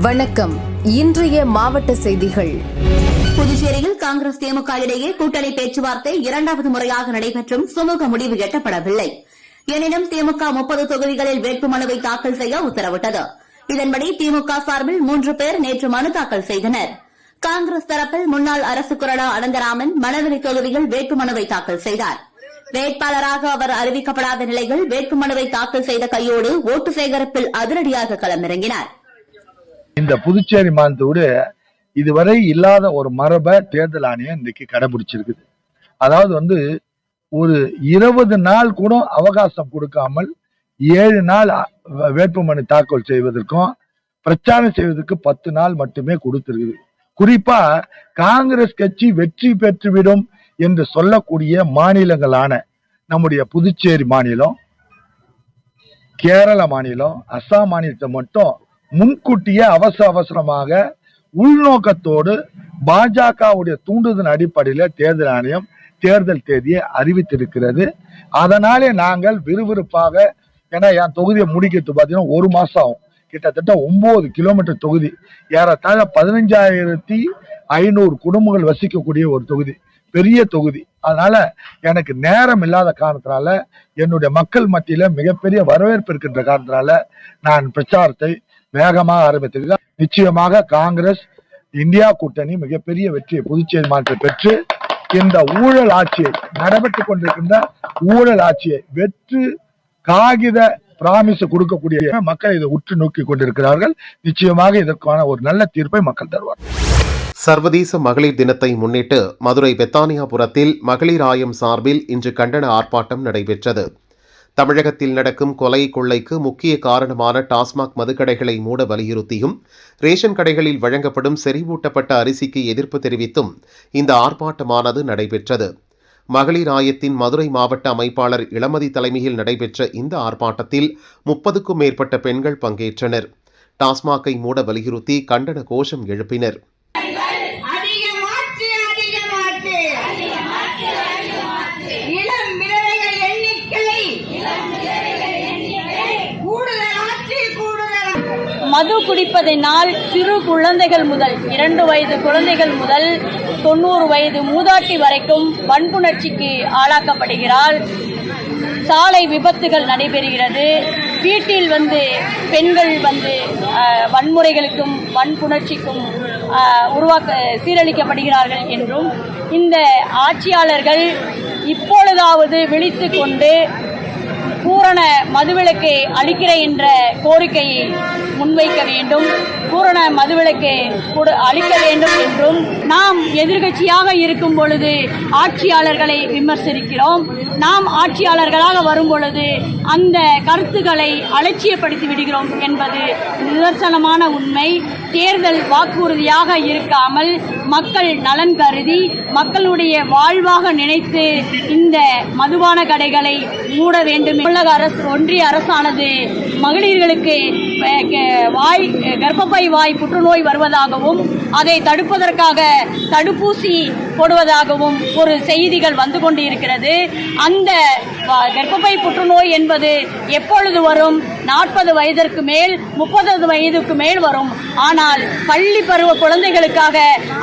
வணக்கம். இன்றைய மாவட்ட செய்திகள். புதுச்சேரியில் காங்கிரஸ் திமுக இடையே கூட்டணி பேச்சுவார்த்தை இரண்டாவது முறையாக நடைபெற்றும் சுமூக முடிவு எட்டப்படவில்லை. எனினும் திமுக 30 தொகுதிகளில் வேட்புமனுவை தாக்கல் செய்ய உத்தரவிட்டது. இதன்படி திமுக சார்பில் 3 பேர் நேற்று மனு தாக்கல் செய்தனர். காங்கிரஸ் தரப்பில் முன்னாள் அரசு கொறடா அனந்தராமன் மணவெளி தொகுதியில் வேட்புமனுவை தாக்கல் செய்தார். வேட்பாளராக அவர் அறிவிக்கப்படாத நிலையில் வேட்புமனுவை தாக்கல் செய்த கையோடு ஓட்டு சேகரிப்பில் அதிரடியாக களமிறங்கினார். இந்த புதுச்சேரி மாநிலத்தோடு இதுவரை இல்லாத ஒரு மரபை தேர்தல் ஆணையம் இன்னைக்கு கடைபிடிச்சிருக்குது. அதாவது ஒரு 20 நாள் கூட அவகாசம் கொடுக்காமல் 7 நாள் வேட்புமனு தாக்கல் செய்வதற்கும் பிரச்சாரம் செய்வதற்கு 10 நாள் மட்டுமே கொடுத்திருக்குது. குறிப்பா காங்கிரஸ் கட்சி வெற்றி பெற்றுவிடும் என்று சொல்லக்கூடிய மாநிலங்களான நம்முடைய புதுச்சேரி மாநிலம், கேரள மாநிலம், அசாம் மாநிலத்தை மட்டும் முன்கூட்டியே அவசரமாக உள்நோக்கத்தோடு பாஜகவுடைய தூண்டுதல் அடிப்படையில் தேர்தல் ஆணையம் தேர்தல் தேதியை அறிவித்திருக்கிறது. அதனாலே நாங்கள் விறுவிறுப்பாக, ஏன்னா என் தொகுதியை முடிக்கிறது பார்த்தீங்கன்னா 1 மாசம் ஆகும். கிட்டத்தட்ட 9 கிலோமீட்டர் தொகுதி, ஏறத்தாழ 15,500 குடும்பங்கள் வசிக்கக்கூடிய ஒரு தொகுதி, பெரிய தொகுதி. அதனால எனக்கு நேரம் இல்லாத காரணத்தினால, என்னுடைய மக்கள் மத்தியில மிகப்பெரிய வரவேற்பு இருக்கின்ற காரணத்தினால நான் பிரச்சாரத்தை வேகமாக ஆரம்பித்திருக்கிறேன். நிச்சயமாக காங்கிரஸ் இந்தியா கூட்டணி மிகப்பெரிய வெற்றியை புதுச்சேரி மாநிலத்தில் பெற்று இந்த ஊழல் ஆட்சியை நடைபெற்றுக் கொண்டிருக்கின்ற ஊழல் ஆட்சியை வெற்று காகித பிராமிஸ் கொடுக்கக்கூடிய மக்கள் இதை உற்று நோக்கி கொண்டிருக்கிறார்கள். நிச்சயமாக இதற்கான ஒரு நல்ல தீர்ப்பை மக்கள் தருவார். சர்வதேச மகளிர் தினத்தை முன்னிட்டு மதுரை பெத்தானியாபுரத்தில் மகளிர் ஆயம் சார்பில் இன்று கண்டன ஆர்ப்பாட்டம் நடைபெற்றது. தமிழகத்தில் நடக்கும் கொலை கொள்ளைக்கு முக்கிய காரணமான டாஸ்மாக் மதுக்கடைகளை மூட வலியுறுத்தியும், ரேஷன் கடைகளில் வழங்கப்படும் செறிவூட்டப்பட்ட அரிசிக்கு எதிர்ப்பு தெரிவித்தும் இந்த ஆர்ப்பாட்டமானது நடைபெற்றது. மகளிர் ஆயத்தின் மதுரை மாவட்ட அமைப்பாளர் இளமதி தலைமையில் நடைபெற்ற இந்த ஆர்ப்பாட்டத்தில் 30க்கும் மேற்பட்ட பெண்கள் பங்கேற்றனர். டாஸ்மாகை மூட வலியுறுத்தி கண்டன கோஷம் எழுப்பினர். மது குடிப்பதனால் சிறு குழந்தைகள் முதல் 2 வயது குழந்தைகள் முதல் 90 வயது மூதாட்டி வரைக்கும் வன்புணர்ச்சிக்கு ஆளாக்கப்படுகிறார். சாலை விபத்துகள் நடைபெறுகிறது. வீட்டில் பெண்கள் வன்முறைகளுக்கும் வன்புணர்ச்சிக்கும் சீரழிக்கப்படுகிறார்கள் என்றும், இந்த ஆட்சியாளர்கள் இப்பொழுதாவது விழித்து கொண்டு பூரண மதுவிலக்கை அளிக்கிறேன் என்ற கோரிக்கையை முன்வைக்க வேண்டும். பூரண மதுவிலக்கை அளிக்க வேண்டும் என்றும், நாம் எதிர்கட்சியாக இருக்கும் பொழுது ஆட்சியாளர்களை விமர்சிக்கிறோம். நாம் ஆட்சியாளர்களாக வரும் பொழுது அந்த கருத்துக்களை அலட்சியப்படுத்தி விடுகிறோம் என்பது நிதர்சனமான உண்மை. தேர்தல் வாக்குறுதியாக இருக்காமல் மக்கள் நலன் கருதி மக்களுடைய வாழ்வாக நினைத்து இந்த மதுபான கடைகளை மூட வேண்டும். தமிழக அரசு, ஒன்றிய அரசானது மகளிர்களுக்கு கர்ப்பப்பை வாய் புற்றுநோய் வருவதாகவும் அதை தடுப்பதற்காக தடுப்பூசி போடுவதாகவும் ஒரு செய்திகள் வந்து கொண்டிருக்கிறது. அந்த கர்ப்பப்பை புற்றுநோய் என்பது எப்பொழுது வரும்? 40 வயதிற்கு மேல், 30 வயதுக்கு மேல் வரும். ஆனால் பள்ளி பருவ குழந்தைகளுக்காக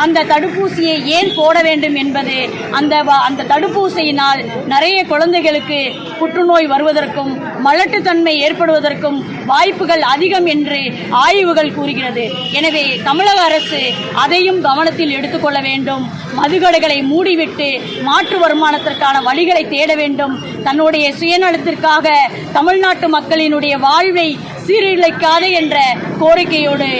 அந்த தடுப்பூசியை ஏன் போட வேண்டும் என்பது, அந்த தடுப்பூசியினால் நிறைய குழந்தைகளுக்கு புற்றுநோய் வருவதற்கும் மலட்டுத்தன்மை ஏற்படுவதற்கும் வாய்ப்புகள் அதிகம் என்று ஆய்வுகள் கூறுகிறது. எனவே தமிழக அரசு அதையும் கவனத்தில் எடுத்துக்கொள்ள வேண்டும். மதுக்கடைகளை மூடிவிட்டு மாற்று வருமானத்திற்கான வழிகளை தேட வேண்டும். தன்னுடைய சுயநலத்திற்காக தமிழ்நாட்டு மக்களினுடைய வாழ்வை சீரழிக்காது என்ற கோரிக்கையோடு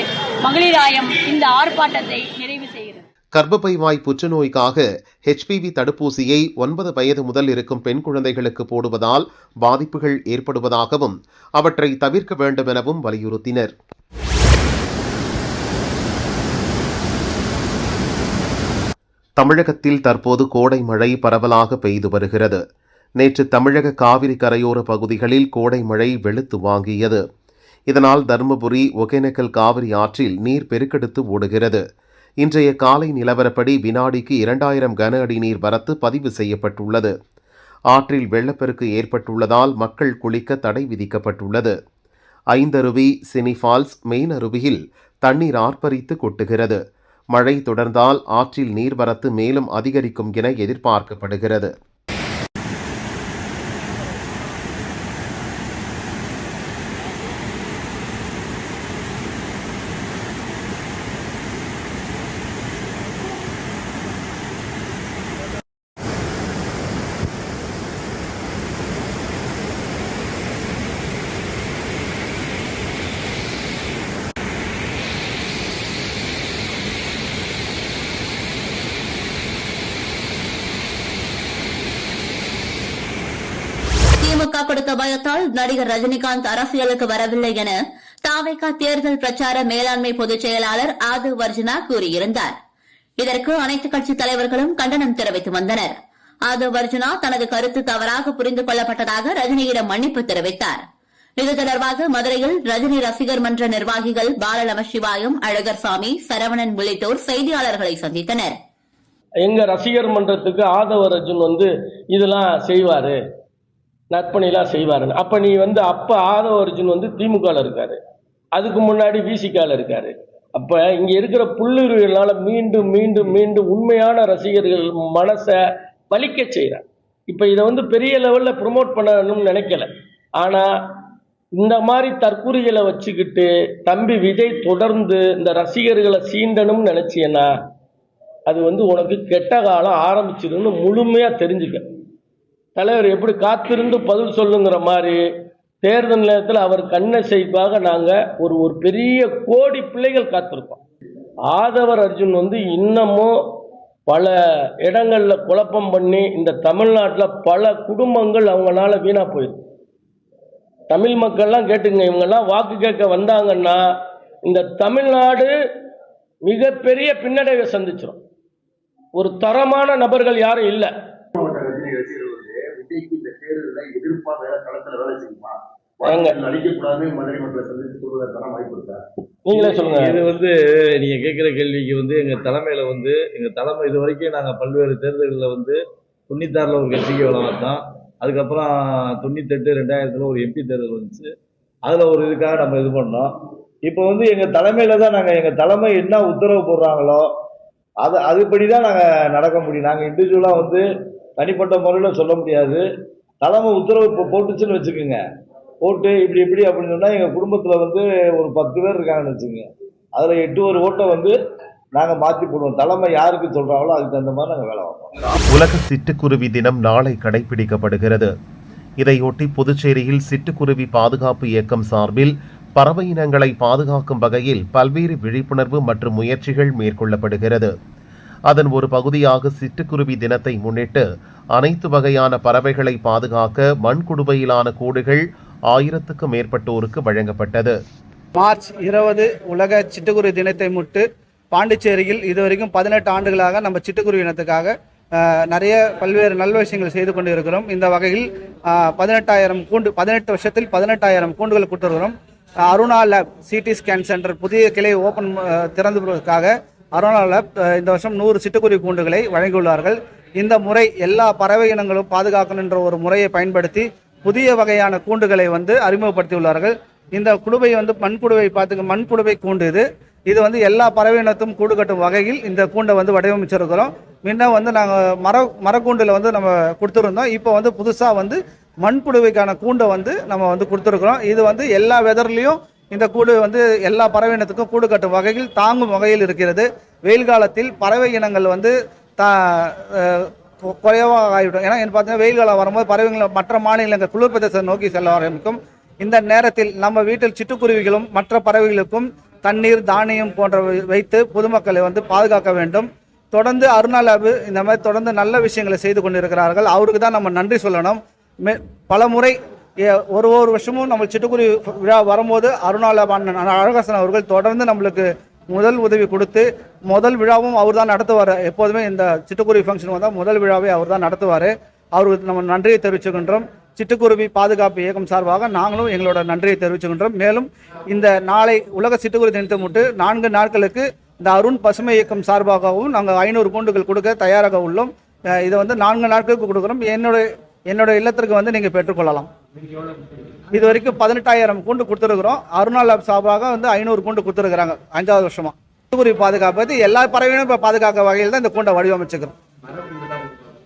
மகளிர் ஆயம் இந்த ஆர்ப்பாட்டத்தை நிறைவு செய்கிறது. கர்ப்பப்பை வாய் புற்றுநோய்க்காக HPV தடுப்பூசியை 9 வயது முதல் இருக்கும் பெண் குழந்தைகளுக்கு போடுவதால் பாதிப்புகள் ஏற்படுவதாகவும் அவற்றை தவிர்க்க வேண்டும் எனவும் வலியுறுத்தினர். தமிழகத்தில் தற்போது கோடை மழை பரவலாக பெய்து வருகிறது. நேற்று தமிழக காவிரி கரையோர பகுதிகளில் கோடை மழை வெளுத்து வாங்கியது. இதனால் தருமபுரி, ஒகேனக்கல் காவிரி ஆற்றில் நீர் பெருக்கெடுத்து ஓடுகிறது. இன்றைய காலை நிலவரப்படி வினாடிக்கு 2000 கன அடி நீர் வரத்து பதிவு செய்யப்பட்டுள்ளது. ஆற்றில் வெள்ளப்பெருக்கு ஏற்பட்டுள்ளதால் மக்கள் குளிக்க தடை விதிக்கப்பட்டுள்ளது. ஐந்தருவி, சினி ஃபால்ஸ், மெயின் அருவியில் தண்ணீர் ஆர்ப்பரித்து கொட்டுகிறது. மழை தொடர்ந்தால் ஆற்றில் நீர்வரத்து மேலும் அதிகரிக்கும் என எதிர்பார்க்கப்படுகிறது. திமுக கொடுத்த பயத்தால் நடிகர் ரஜினிகாந்த் அரசியலுக்கு வரவில்லை என தாவேகா தேர்தல் பிரச்சார மேலாண்மை பொதுச் செயலாளர் ஆதவ் அர்ஜுனா கூறியிருந்தார். இதற்கு அனைத்துக் கட்சித் தலைவர்களும் கண்டனம் தெரிவித்து வந்தனர். ஆதவ் அர்ஜுனா தனது கருத்து தவறாக புரிந்து கொள்ளப்பட்டதாக ரஜினியிடம் மன்னிப்பு தெரிவித்தார். இது தொடர்பாக மதுரையில் ரஜினி ரசிகர் மன்ற நிர்வாகிகள் பாலநமசிவாயம், அழகர்சாமி, சரவணன் உள்ளிட்டோர் செய்தியாளர்களை சந்தித்தனர். எங்க ரசிகர் மன்றத்துக்கு ஆதவ அர்ஜுன் இதெல்லாம் செய்வாரு, நற்பணிலாம் செய்வாரு. அப்ப நீ அப்ப ஆதவ அர்ஜுன் திமுகல இருக்காரு, அதுக்கு முன்னாடி விசிகால இருக்காரு. அப்ப இங்க இருக்கிற புள்ளுருவினால மீண்டும் மீண்டும் மீண்டும் உண்மையான ரசிகர்கள் மனசை வலிக்க செய்யறாங்க. இப்ப இதை பெரிய லெவல்ல ப்ரொமோட் பண்ணணும்னு நினைக்கல. ஆனா இந்த மாதிரி தற்கூறிகளை வச்சுக்கிட்டு தம்பி விஜய் தொடர்ந்து இந்த ரசிகர்களை சீண்டணும்னு நினைச்சீன்னா அது உனக்கு கெட்ட காலம் ஆரம்பிச்சிருன்னு முழுமையா தெரிஞ்சுக்க. தலைவர் எப்படி காத்திருந்து பதில் சொல்லுங்கிற மாதிரி தேர்தல் நேரத்தில் அவர் கண்ணசைக்காக நாங்கள் ஒரு பெரிய கோடி பிள்ளைகள் காத்திருக்கோம். ஆதவர் அர்ஜுன் இன்னமும் பல இடங்களில் குழப்பம் பண்ணி இந்த தமிழ்நாட்டில் பல குடும்பங்கள் அவங்களால வீணாக போயிருக்கு. தமிழ் மக்கள்லாம் கேட்டுங்க, இவங்கெல்லாம் வாக்கு கேட்க வந்தாங்கன்னா இந்த தமிழ்நாடு மிகப்பெரிய பின்னடைவை சந்திச்சிடும். ஒரு தரமான நபர்கள் யாரும் இல்லை. நீங்களே சொல்லுங்க. இது நீங்க கேட்கிற கேள்விக்கு எங்க தலைமையில எங்க தலைமை இது வரைக்கும் நாங்க பல்வேறு தேர்தல்களில் 96ல் ஒரு கட்சிக்கு வேலை பார்த்தோம். அதுக்கப்புறம் 98 2000 ஒரு எம்பி தேர்தல் வந்துச்சு. அதுல ஒரு இதுக்காக நம்ம இது பண்ணோம். இப்போ எங்க தலைமையில தான் எங்க தலைமை என்ன உத்தரவு போடுறாங்களோ அதுபடிதான் நாங்க நடக்க முடியும். நாங்க இண்டிவிஜுவலா தனிப்பட்ட முறையில் சொல்ல முடியாது. தலைமை உத்தரவு இப்போ போட்டுச்சுன்னு வச்சுக்கோங்க, போட்டு இப்படி அப்படின்னு சொன்னா எங்க குடும்பத்துல ஒரு 10 பேர் இருக்காங்கன்னு வச்சுக்கோங்க, அதுல 8 ஓட்டை நாங்க மாற்றி போடுவோம். தலைமை யாருக்கு சொல்றாங்களோ அதுக்கு தகுந்த மாதிரி நாங்க வேலை பார்ப்போம். உலக சிட்டுக்குருவி தினம் நாளை கடைபிடிக்கப்படுகிறது. இதையொட்டி புதுச்சேரியில் சிட்டுக்குருவி பாதுகாப்பு இயக்கம் சார்பில் பறவை இனங்களை பாதுகாக்கும் வகையில் பல்வேறு விழிப்புணர்வு மற்றும் முயற்சிகள் மேற்கொள்ளப்படுகிறது. அதன் ஒரு பகுதியாக சிட்டுக்குருவி தினத்தை முன்னிட்டு அனைத்து வகையான பறவைகளை பாதுகாக்க மண்குடுவையிலான கூடுகள் 1000க்கும் மேற்பட்டோருக்கு வழங்கப்பட்டது. மார்ச் 20 உலக சிட்டுக்குருவி தினத்தை முன்னிட்டு பாண்டிச்சேரியில் இதுவரைக்கும் 18 ஆண்டுகளாக நம்ம சிட்டுக்குருவி இனத்துக்காக நிறைய பல்வேறு நல்ல விஷயங்கள் செய்து கொண்டு இருக்கிறோம். இந்த வகையில் 18 வருஷத்தில் 18,000 கூண்டுகள் கொடுத்துருக்கிறோம். Aruna lab CT scan centre புதிய கிளை ஓப்பன் திறந்துவதற்காக அருணா லேப் இந்த வருஷம் 100 சிட்டுக்குருவி கூண்டுகளை வழங்கியுள்ளார்கள். இந்த முறை எல்லா பறவை இனங்களும் பாதுகாக்கணும் என்ற ஒரு முறையை பயன்படுத்தி புதிய வகையான கூண்டுகளை அறிமுகப்படுத்தியுள்ளார்கள். இந்த குடுவை மண்குடுவை மண்குடுவை கூண்டு இது எல்லா பறவை இனத்தும் கூடு கட்டும் வகையில் இந்த கூண்டை வடிவமைச்சிருக்கிறோம். முன்ன நாங்கள் மரக்கூண்டில் நம்ம கொடுத்துருந்தோம். இப்போ புதுசாக மண்குடுவைக்கான கூண்டை நம்ம கொடுத்துருக்குறோம். இது எல்லா வெதர்லேயும் இந்த கூடு எல்லா பறவை இனத்துக்கும் கூடு கட்டும் வகையில் தாங்கும் வகையில் இருக்கிறது. வெயில் காலத்தில் பறவை இனங்கள் குறைவாக ஆகிவிடும். ஏன்னா பார்த்தீங்கன்னா வெயில் காலம் வரும்போது பறவைகள் மற்ற மாநிலங்கள் குளிர் பிரதேசத்தை நோக்கி செல்ல ஆரம்பிக்கும். இந்த நேரத்தில் நம்ம வீட்டில் சிட்டுக்குருவிகளும் மற்ற பறவைகளுக்கும் தண்ணீர், தானியம் போன்ற வைத்து பொதுமக்களை பாதுகாக்க வேண்டும். தொடர்ந்து அருணா லேபு இந்த மாதிரி தொடர்ந்து நல்ல விஷயங்களை செய்து கொண்டிருக்கிறார்கள். அவருக்கு தான் நம்ம நன்றி சொல்லணும். பல முறை ஒரு வருஷமும் நம்ம சிட்டுக்குருவி விழா வரும்போது அருணா லேப் அழகரசன் அவர்கள் தொடர்ந்து நம்மளுக்கு முதல் உதவி கொடுத்து முதல் விழாவும் அவர் தான் நடத்துவார். எப்போதுமே இந்த சிட்டுக்குருவி ஃபங்க்ஷன் வந்தால் முதல் விழாவை அவர் தான் நடத்துவார். அவருக்கு நம்ம நன்றியை தெரிவிச்சுக்கின்றோம். சிட்டுக்குருவி பாதுகாப்பு இயக்கம் சார்பாக நாங்களும் எங்களோட நன்றியை தெரிவிச்சுக்கின்றோம். மேலும் இந்த நாளை உலக சிட்டுக்குருவி தினத்தை முன்னிட்டு 4 நாட்களுக்கு இந்த அருண் பசுமை இயக்கம் சார்பாகவும் நாங்கள் 500 கூண்டுகள் கொடுக்க தயாராக உள்ளோம். இதை 4 நாட்களுக்கு கொடுக்குறோம். என்னோட இல்லத்திற்கு வந்து நீங்கள் பெற்றுக்கொள்ளலாம். இது வரைக்கும் 18,000 கூண்டு கொடுத்துருக்குறோம். அருணா லேப் சார்பாக வந்து 500 கூண்டு கொடுத்துருக்குறாங்க 5வது வருஷமா. சிட்டுக்குருவி பாதுகாப்பு எல்லா பறவைகளும் இப்போ பாதுகாக்க வகையில் தான் இந்த கூண்டை வடிவமைச்சுக்கிறோம்.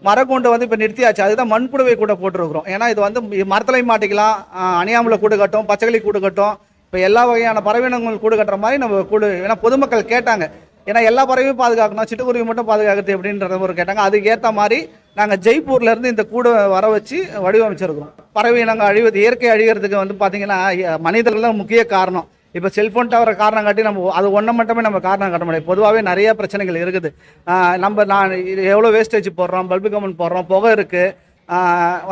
மரக்கூண்டை வந்து இப்போ நிறுத்தியாச்சு. அதுதான் மண்புழுவை கூட போட்டுருக்குறோம். ஏன்னா இது வந்து மரத்துலையும் மாட்டிக்கலாம், அணியாமலை கூடு கட்டும், பச்சைக்கிளி கூடு கட்டும். இப்போ எல்லா வகையான பறவையினங்கள் கூடு கட்டுற மாதிரி நம்ம கூடு, ஏன்னா பொதுமக்கள் கேட்டாங்க, ஏன்னா எல்லா பறவையும் பாதுகாக்கணும், சிட்டுக்குருவி மட்டும் பாதுகாக்கிறது எப்படின்றத ஒரு கேட்டாங்க. அதுக்கு ஏற்ற மாதிரி நாங்கள் ஜெய்ப்பூர்லேருந்து இந்த கூடை வர வச்சு வடிவமைச்சிருக்கிறோம். பறவையினங்கள் அழிவது, இயற்கை அழிகிறதுக்கு வந்து பார்த்தீங்கன்னா மனிதர்கள் தான் முக்கிய காரணம். இப்போ செல்ஃபோன் டவரை காரணம் காட்டி நம்ம அது ஒன்றை மட்டுமே நம்ம காரணம் காட்ட முடியாது. பொதுவாகவே நிறைய பிரச்சனைகள் இருக்குது. நான் எவ்வளோ வேஸ்டேஜ் போடுறோம், பல்பு கம்பன் போடுறோம், புகை இருக்குது,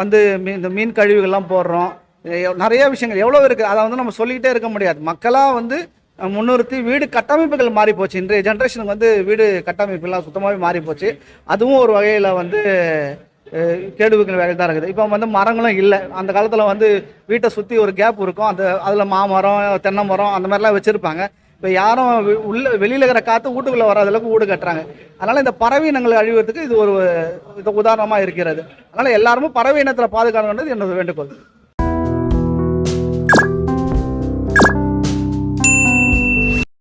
வந்து இந்த மீன் கழிவுகள்லாம் போடுறோம், நிறைய விஷயங்கள் எவ்வளோ இருக்குது. அதை வந்து நம்ம சொல்லிக்கிட்டே இருக்க முடியாது. மக்களாக வந்து முன்னிறுத்தி வீடு கட்டமைப்புகள் மாறி போச்சு. இன்றைய ஜென்ரேஷனுக்கு வந்து வீடு கட்டமைப்புலாம் சுத்தமாகவே மாறி போச்சு. அதுவும் ஒரு வகையில் வந்து கேடுவிக்கிற வேலை தான் இருக்குது. இப்போ வந்து மரங்களும் இல்லை. அந்த காலத்தில் வந்து வீட்டை சுற்றி ஒரு கேப் இருக்கும், அதில் மாமரம், தென்னை மரம் அந்த மாதிரிலாம் வச்சுருப்பாங்க. இப்போ யாரும் வெளியில் இருக்கிற காற்று வீட்டுக்குள்ளே வராத அளவுக்கு வீடு கட்டுறாங்க. அதனால் இந்த பறவை இனங்களை அழிவதற்கு இது ஒரு உதாரணமாக இருக்கிறது. அதனால் எல்லாருமே பறவை இனத்தில் பாதுகாக்கணுன்றது என்னோட வேண்டுகோள்.